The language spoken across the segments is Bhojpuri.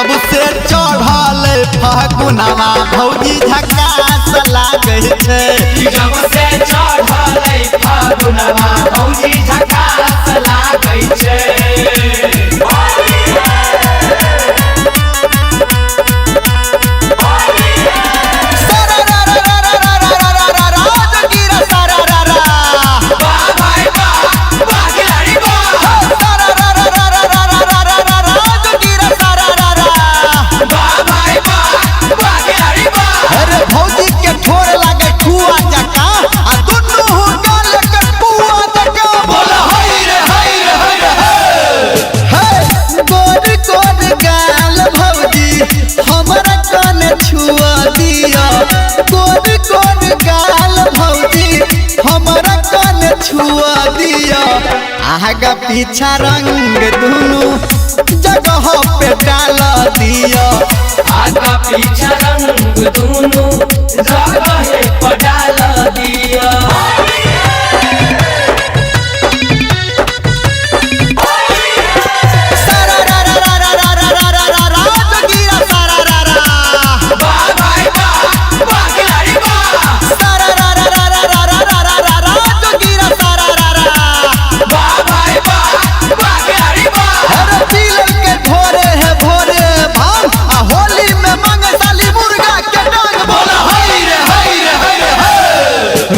जब से चढ़ल फागुनवा भौजी झकास लागै छै। जब से चढ़ल फागुनवा भौजी झकास लागै छै। छुआ दिया आगा पीछा रंग दुनू जगह पे डाल दिया। आगा पीछा रंग दुनू जगह पे डाल दिया।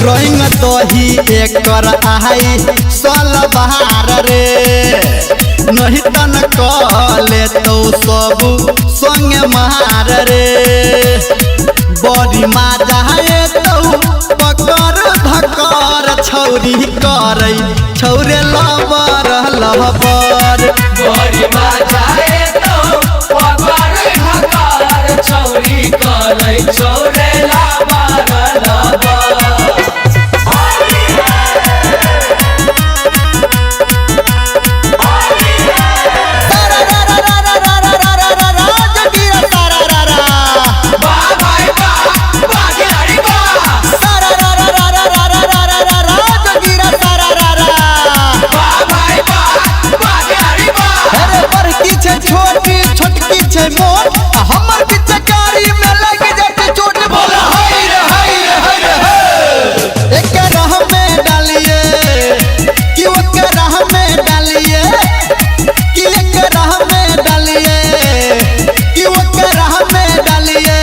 रंग दही एकर आई सल बहार रे नहीं तन कले तो सब संग मार रे। बड़ी मजा तो पकर धकर छौरी करे छौरे लबर लबर। बड़ी मजा तो पकर धकर छौरी करे छौरे लबर लबर। हमर पिचकारी में लग जाते चोट बोला हाय रे हाय रे हाय रे। एक राह में डालिए कि एक राह में डालिए कि एक राह में डालिए कि एक राह में डालिए।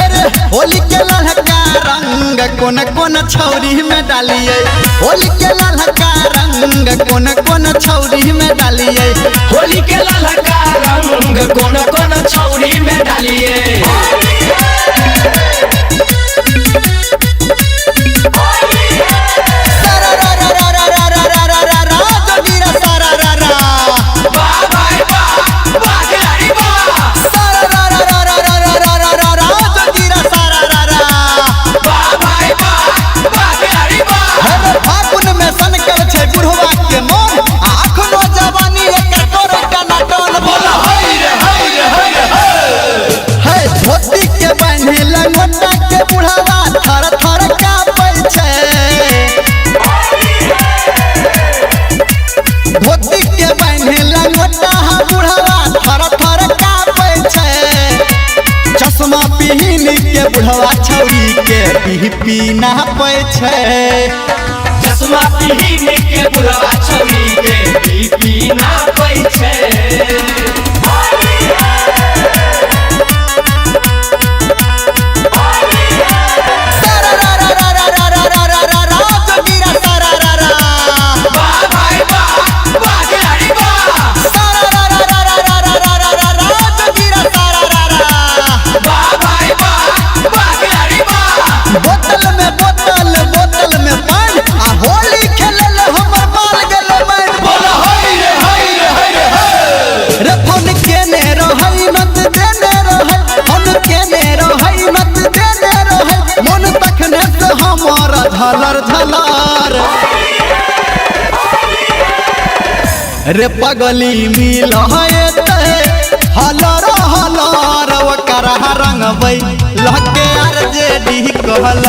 अरे होली के ललका रंग कोन कोन छौरी में डालिए। होली के ललका रंग कोन कोन छौरी में डालिए। होली के ललका रंग कोन कोन छौरी में डालिए। धोती के बांधेला मोटा बुढ़वा थर थर कापै छै। चश्मा पीन के बुढ़वा छौरी के पी पी नापै छै। चश्मा पीन के बुढ़वा छौरी के पी पी नापै छै। बोतल में बोतल बोतल में पानी आ होली खेलल हमर माल गेल मन बोला हाय रे हाय रे हाय रे। रे फोन केने रहै मत देने रहै फोन केने रहै मत देने रहै मन तखने से हमर झलर झलर। रे पगली मिल है हलर हलर ओकर रंगबै लहके आर जे डी कहल।